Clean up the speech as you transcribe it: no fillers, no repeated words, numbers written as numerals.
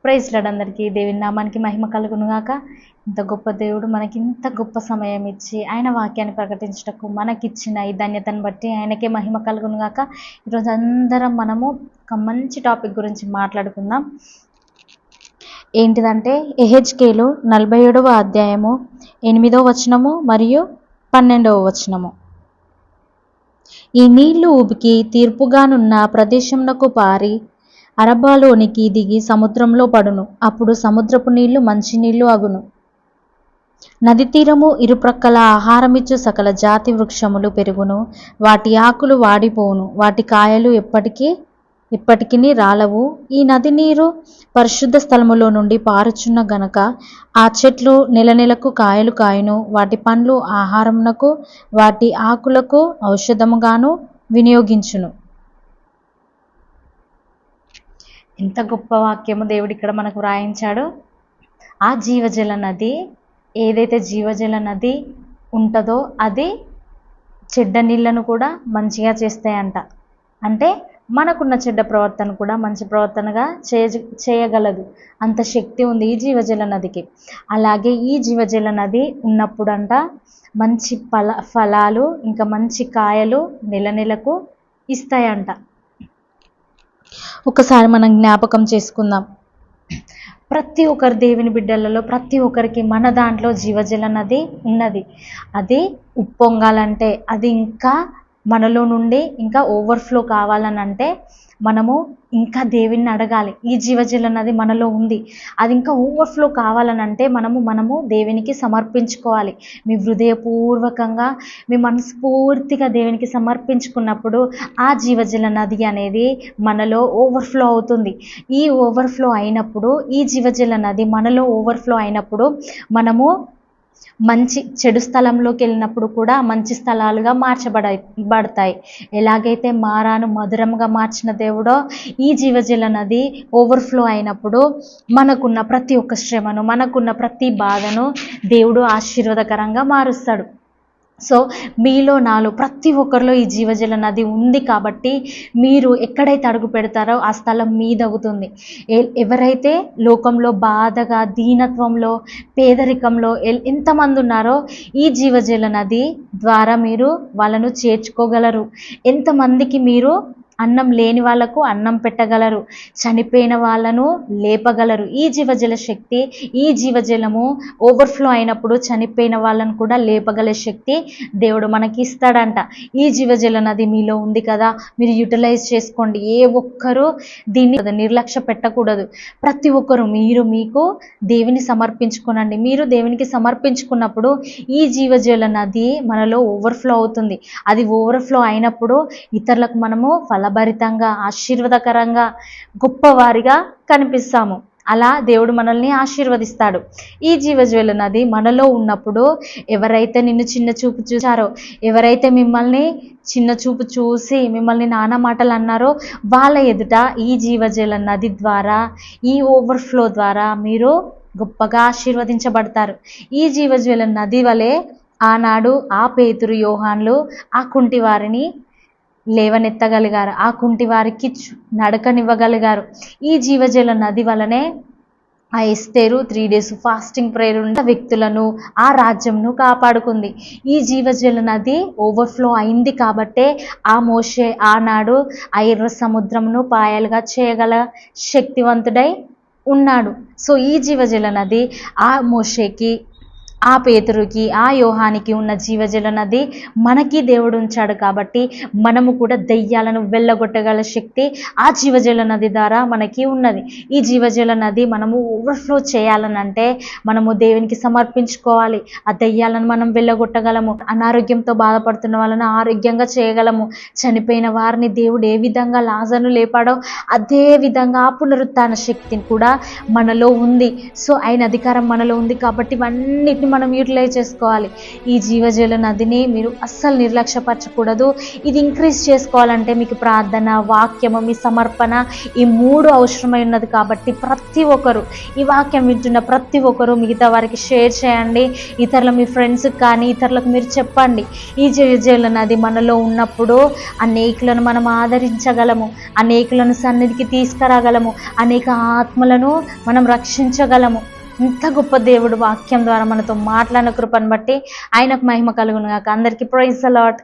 Praise lord అందరికీ. దేవుని నామానికి మహిమ కలుగును గాక. ఇంత గొప్ప దేవుడు మనకి ఇంత గొప్ప సమయం ఇచ్చి ఆయన వాక్యాన్ని ప్రకటించటకు మనకిచ్చిన ఈ ధన్యతను బట్టి ఆయనకే మహిమ కలుగును గాక. ఈరోజు అందరం మనము ఒక మంచి టాపిక్ గురించి మాట్లాడుకుందాం. ఏంటిదంటే ఎహెజ్కేలు 47వ అధ్యాయము 8వ వచనము మరియు 12వ వచనము. ఈ నీళ్లు ఉబికి తీర్పుగానున్న ప్రదేశంనకు పారి అరబాలోనికి దిగి సముద్రంలో పడును. అప్పుడు సముద్రపు నీళ్లు మంచినీళ్లు అగును. నది తీరము ఇరుప్రక్కల ఆహారమిచ్చు సకల జాతి వృక్షములు పెరుగును. వాటి ఆకులు వాడిపోవును, వాటి కాయలు ఎప్పటికీ రాలవు. ఈ నది నీరు పరిశుద్ధ స్థలములో నుండి పారుచున్న గనక ఆ చెట్లు నెలకు కాయలు కాయును. వాటి పండ్లు ఆహారమునకు, వాటి ఆకులకు ఔషధముగాను వినియోగించును. ఎంత గొప్ప వాక్యము దేవుడు ఇక్కడ మనకు వ్రాయించాడు. ఆ జీవజల నది, ఏదైతే జీవజల నది ఉంటుందో అది చెడ్డ నీళ్లను కూడా మంచిగా చేస్తాయంట. అంటే మనకున్న చెడ్డ ప్రవర్తన కూడా మంచి ప్రవర్తనగా చేయగలదు. అంత శక్తి ఉంది ఈ జీవజల నదికి. అలాగే ఈ జీవజల నది ఉన్నప్పుడంట మంచి ఫలాలు ఇంకా మంచి కాయలు నెలకు ఇస్తాయంట. ఒకసారి మనం జ్ఞాపకం చేసుకుందాం. ప్రతి ఒక్కరి దేవుని బిడ్డలలో ప్రతి ఒక్కరికి మన దాంట్లో జీవజల నది ఉన్నది. అది ఉప్పొంగాలంటే, అది ఇంకా మనలో నుండి ఇంకా ఓవర్ఫ్లో కావాలనంటే మనము ఇంకా దేవుణ్ణి అడగాలి. ఈ జీవజల నది మనలో ఉంది, అది ఇంకా ఓవర్ఫ్లో కావాలనంటే మనము దేవునికి సమర్పించుకోవాలి. మీ హృదయపూర్వకంగా మీ మనస్ఫూర్తిగా దేవునికి సమర్పించుకున్నప్పుడు ఆ జీవజల నది అనేది మనలో ఓవర్ఫ్లో అవుతుంది. ఈ ఓవర్ఫ్లో అయినప్పుడు, ఈ జీవజల నది మనలో ఓవర్ఫ్లో అయినప్పుడు మనము చెడు స్థలంలోకి వెళ్ళినప్పుడు కూడా మంచి స్థలాలుగా మార్చబడతాయి. ఎలాగైతే మారాను మధురంగా మార్చిన దేవుడో ఈ జీవజల నది ఓవర్ఫ్లో అయినప్పుడు మనకున్న ప్రతి ఒక్క శ్రమను, మనకున్న ప్రతి బాధను దేవుడు ఆశీర్వాదకరంగా మారుస్తాడు. సో మీలో నాలో ప్రతి ఒక్కరిలో ఈ జీవజల నది ఉంది కాబట్టి మీరు ఎక్కడైతే అడుగు పెడతారో ఆ స్థలం మీదవుతుంది. ఎవరైతే లోకంలో బాధగా, దీనత్వంలో, పేదరికంలో ఎంతమంది ఉన్నారో ఈ జీవజల నది ద్వారా మీరు వాళ్ళను చేర్చుకోగలరు. ఎంతమందికి మీరు అన్నం లేని వాళ్ళకు అన్నం పెట్టగలరు, చనిపోయిన వాళ్ళను లేపగలరు. ఈ జీవజల శక్తి, ఈ జీవజలము ఓవర్ఫ్లో అయినప్పుడు చనిపోయిన వాళ్ళను కూడా లేపగల శక్తి దేవుడు మనకి ఇస్తాడంట. ఈ జీవజల నది మీలో ఉంది కదా, మీరు యూటిలైజ్ చేసుకోండి. ఏ ఒక్కరూ దీన్ని నిర్లక్ష్య పెట్టకూడదు. ప్రతి ఒక్కరు మీకు దేవుని సమర్పించుకోనండి. మీరు దేవునికి సమర్పించుకున్నప్పుడు ఈ జీవజల నది మనలో ఓవర్ఫ్లో అవుతుంది. అది ఓవర్ఫ్లో అయినప్పుడు ఇతరులకు మనము ఫలభరితంగా, ఆశీర్వాదకరంగా, గొప్పవారిగా కనిపిస్తాము. అలా దేవుడు మనల్ని ఆశీర్వదిస్తాడు. ఈ జీవజల నది మనలో ఉన్నప్పుడు ఎవరైతే నిన్ను చిన్న చూపు చూసారో, ఎవరైతే మిమ్మల్ని చిన్న చూపు చూసి మిమ్మల్ని నానా మాటలు అన్నారో వాళ్ళ ఎదుట ఈ జీవజల నది ద్వారా, ఈ ఓవర్ఫ్లో ద్వారా మీరు గొప్పగా ఆశీర్వదించబడతారు. ఈ జీవజల నది వలె ఆనాడు ఆ పేతురు, యోహాన్లు ఆ కుంటి వారిని లేవనెత్తగలిగారు, ఆ కుంటి వారికి నడకనివ్వగలిగారు. ఈ జీవజల నది వలనే ఆ ఎస్తేరు 3 days ఫాస్టింగ్ ప్రేయర్ ఉన్న వ్యక్తులను, ఆ రాజ్యంను కాపాడుకుంది. ఈ జీవజల నది ఓవర్ఫ్లో అయింది కాబట్టే ఆ మోషే ఆనాడు ఆ ఎర్ర సముద్రంను పాయలుగా చేయగల శక్తివంతుడై ఉన్నాడు. సో ఈ జీవజల నది ఆ మోషేకి, ఆ పేతురుకి, ఆ యోహానికి ఉన్న జీవజల నది మనకి దేవుడు ఉంచాడు కాబట్టి మనము కూడా దెయ్యాలను వెళ్ళగొట్టగల శక్తి ఆ జీవజల నది ద్వారా మనకి ఉన్నది. ఈ జీవజల నది మనము ఓవర్ఫ్లో చేయాలనంటే మనము దేవునికి సమర్పించుకోవాలి. ఆ దెయ్యాలను మనం వెళ్ళగొట్టగలము. అనారోగ్యంతో బాధపడుతున్న వాళ్ళని ఆరోగ్యంగా చేయగలము. చనిపోయిన వారిని దేవుడు ఏ విధంగా లాజరును లేపాడో అదే విధంగా ఆ పునరుత్థాన శక్తిని కూడా మనలో ఉంది. సో ఆయన అధికారం మనలో ఉంది కాబట్టి ఇవన్నిటిని మనం యూటిలైజ్ చేసుకోవాలి. ఈ జీవజల నదిని మీరు అస్సలు నిర్లక్ష్యపరచకూడదు. ఇది ఇంక్రీజ్ చేసుకోవాలంటే మీకు ప్రార్థన, వాక్యము, మీ సమర్పణ, ఈ 3 అవసరమై ఉన్నది. కాబట్టి ప్రతి ఒక్కరు, ఈ వాక్యం వింటున్న ప్రతి ఒక్కరు మిగతా వారికి షేర్ చేయండి. ఇతరుల మీ ఫ్రెండ్స్కి కానీ ఇతరులకు మీరు చెప్పండి. ఈ జీవజల నది మనలో ఉన్నప్పుడు అనేకులను మనం ఆదరించగలము, అనేకులను సన్నిధికి తీసుకురాగలము, అనేక ఆత్మలను మనం రక్షించగలము. ఇంత గొప్ప దేవుడు వాక్యం ద్వారా మనతో మాట్లాడిన కృపను బట్టి ఆయనకు మహిమ కలుగును గాక. అందరికీ ప్రైజ్ ది లార్డ్.